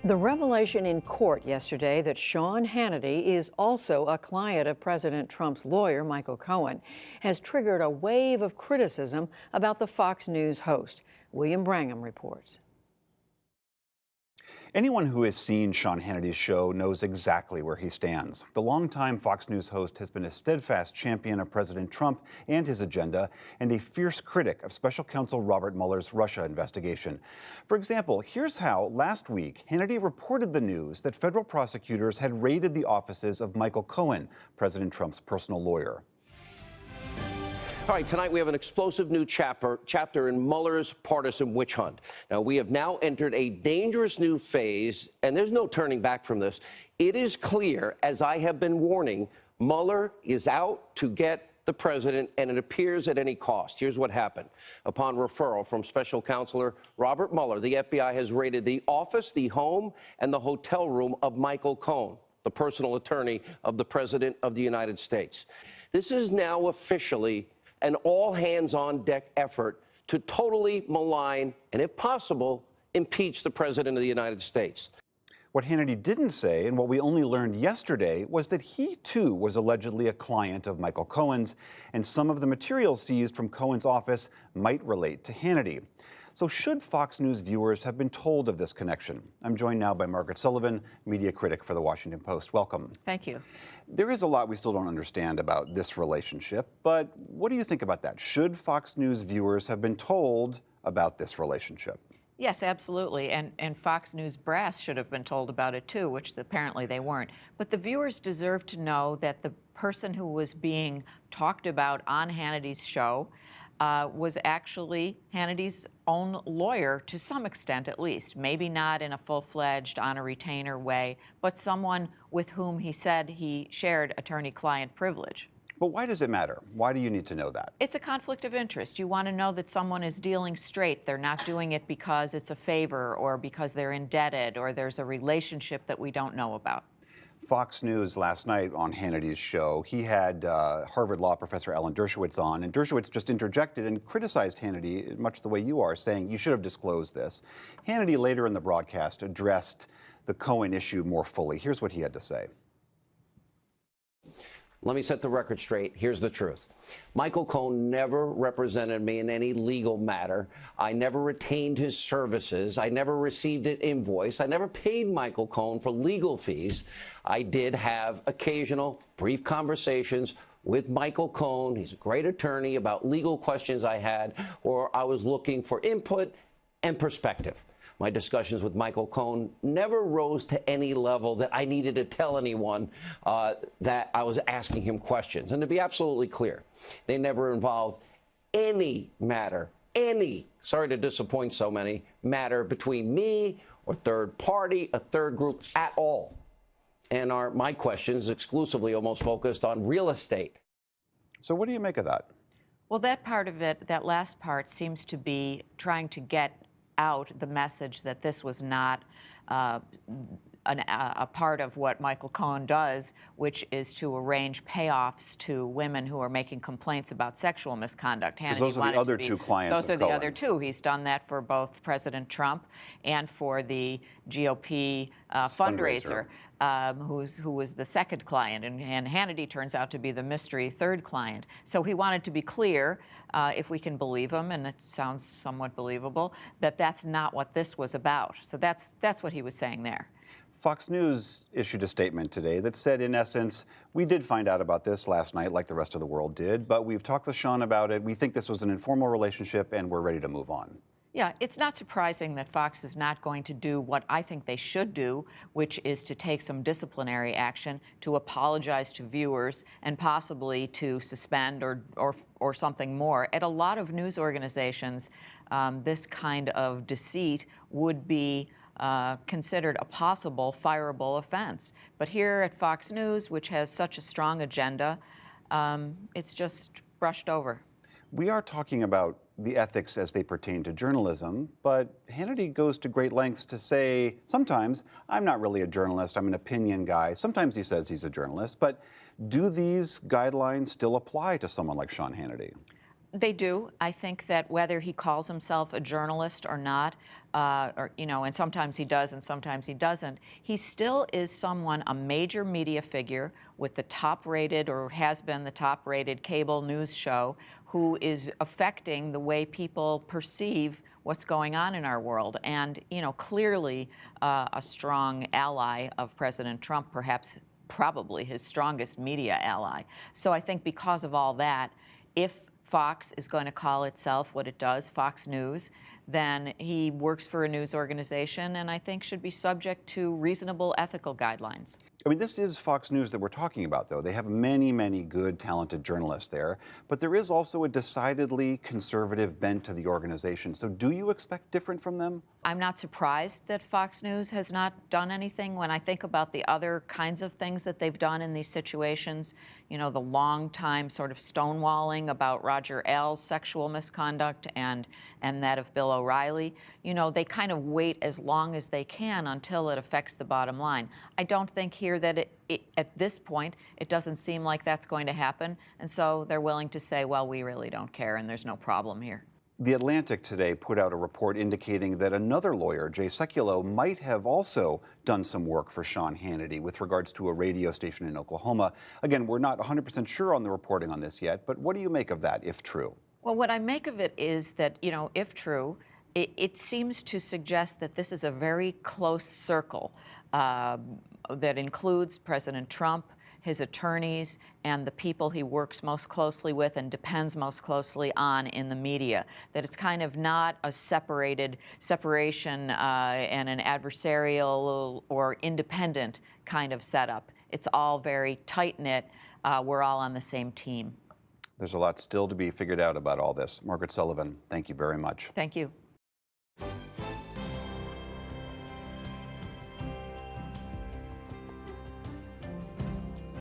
The revelation in court yesterday that Sean Hannity is also a client of President Trump's lawyer, Michael Cohen, has triggered a wave of criticism about the Fox News host. William Brangham reports. Anyone who has seen Sean Hannity's show knows exactly where he stands. The longtime Fox News host has been a steadfast champion of President Trump and his agenda, and a fierce critic of Special Counsel Robert Mueller's Russia investigation. For example, here's how last week Hannity reported the news that federal prosecutors had raided the offices of Michael Cohen, President Trump's personal lawyer. All right, tonight we have an explosive new chapter in Mueller's partisan witch hunt. Now, we have now entered a dangerous new phase, and there's no turning back from this. It is clear, as I have been warning, Mueller is out to get the president, and it appears at any cost. Here's what happened. Upon referral from Special Counselor Robert Mueller, the FBI has raided the office, the home, and the hotel room of Michael Cohen, the personal attorney of the President of the United States. This is now officially an all-hands-on-deck effort to totally malign and, if possible, impeach the President of the United States. What Hannity didn't say, and what we only learned yesterday, was that he, too, was allegedly a client of Michael Cohen's, and some of the material seized from Cohen's office might relate to Hannity. So should Fox News viewers have been told of this connection? I'm joined now by Margaret Sullivan, media critic for The Washington Post. Welcome. Thank you. There is a lot we still don't understand about this relationship, but what do you think about that? Should Fox News viewers have been told about this relationship? Yes, absolutely. And Fox News brass should have been told about it too, which apparently they weren't. But the viewers deserve to know that the person who was being talked about on Hannity's show was actually Hannity's own lawyer, to some extent at least. Maybe not in a full-fledged, on a retainer way, but someone with whom he said he shared attorney-client privilege. But why does it matter? Why do you need to know that? It's a conflict of interest. You want to know that someone is dealing straight. They're not doing it because it's a favor or because they're indebted or there's a relationship that we don't know about. Fox News last night on Hannity's show, he had Harvard Law professor Alan Dershowitz on, and Dershowitz just interjected and criticized Hannity, much the way you are, saying you should have disclosed this. Hannity later in the broadcast addressed the Cohen issue more fully. Here's what he had to say. Let me set the record straight. Here's the truth. Michael Cohen never represented me in any legal matter. I never retained his services. I never received an invoice. I never paid Michael Cohen for legal fees. I did have occasional brief conversations with Michael Cohen. He's a great attorney, about legal questions I had, or I was looking for input and perspective. My discussions with Michael Cohen never rose to any level that I needed to tell anyone that I was asking him questions. And to be absolutely clear, they never involved any matter, sorry to disappoint so many, matter between me or third party, a third group at all. And my questions exclusively almost focused on real estate. So what do you make of that? Well, that part of it, that last part, seems to be trying to get out the message that this was not a part of what Michael Cohen does, which is to arrange payoffs to women who are making complaints about sexual misconduct. Those are the other two clients. Those are the other two. He's done that for both President Trump and for the GOP fundraiser, who was the second client, and Hannity turns out to be the mystery third client. So he wanted to be clear, if we can believe him, and it sounds somewhat believable, that that's not what this was about. So that's what he was saying there. Fox News issued a statement today that said, in essence, we did find out about this last night, like the rest of the world did, but we've talked with Sean about it. We think this was an informal relationship, and we're ready to move on. Yeah, it's not surprising that Fox is not going to do what I think they should do, which is to take some disciplinary action, to apologize to viewers, and possibly to suspend or something more. At a lot of news organizations, this kind of deceit would be considered a possible fireable offense. But here at Fox News, which has such a strong agenda, it's just brushed over. We are talking about the ethics as they pertain to journalism, but Hannity goes to great lengths to say, sometimes, I'm not really a journalist, I'm an opinion guy. Sometimes he says he's a journalist, but do these guidelines still apply to someone like Sean Hannity? They do. I think that whether he calls himself a journalist or not, and sometimes he does and sometimes he doesn't, he still is someone, a major media figure with the top-rated or has been the top-rated cable news show who is affecting the way people perceive what's going on in our world. And, clearly a strong ally of President Trump, perhaps probably his strongest media ally. So I think because of all that, if Fox is going to call itself what it does, Fox News, then he works for a news organization and I think should be subject to reasonable ethical guidelines. I mean, this is Fox News that we're talking about, though. They have many, many good, talented journalists there, but there is also a decidedly conservative bent to the organization. So do you expect different from them? I'm not surprised that Fox News has not done anything. When I think about the other kinds of things that they've done in these situations, the long time sort of stonewalling about Roger Ailes' sexual misconduct and that of Bill O'Reilly, they kind of wait as long as they can until it affects the bottom line. I don't think here that at this point, it doesn't seem like that's going to happen. And so they're willing to say, well, we really don't care and there's no problem here. The Atlantic today put out a report indicating that another lawyer, Jay Sekulow, might have also done some work for Sean Hannity with regards to a radio station in Oklahoma. Again, we're not 100% sure on the reporting on this yet, but what do you make of that, if true? Well, what I make of it is that, if true, it seems to suggest that this is a very close circle that includes President Trump, his attorneys, and the people he works most closely with and depends most closely on in the media. That it's kind of not a separation and an adversarial or independent kind of setup. It's all very tight-knit. We're all on the same team. There's a lot still to be figured out about all this. Margaret Sullivan, thank you very much. Thank you.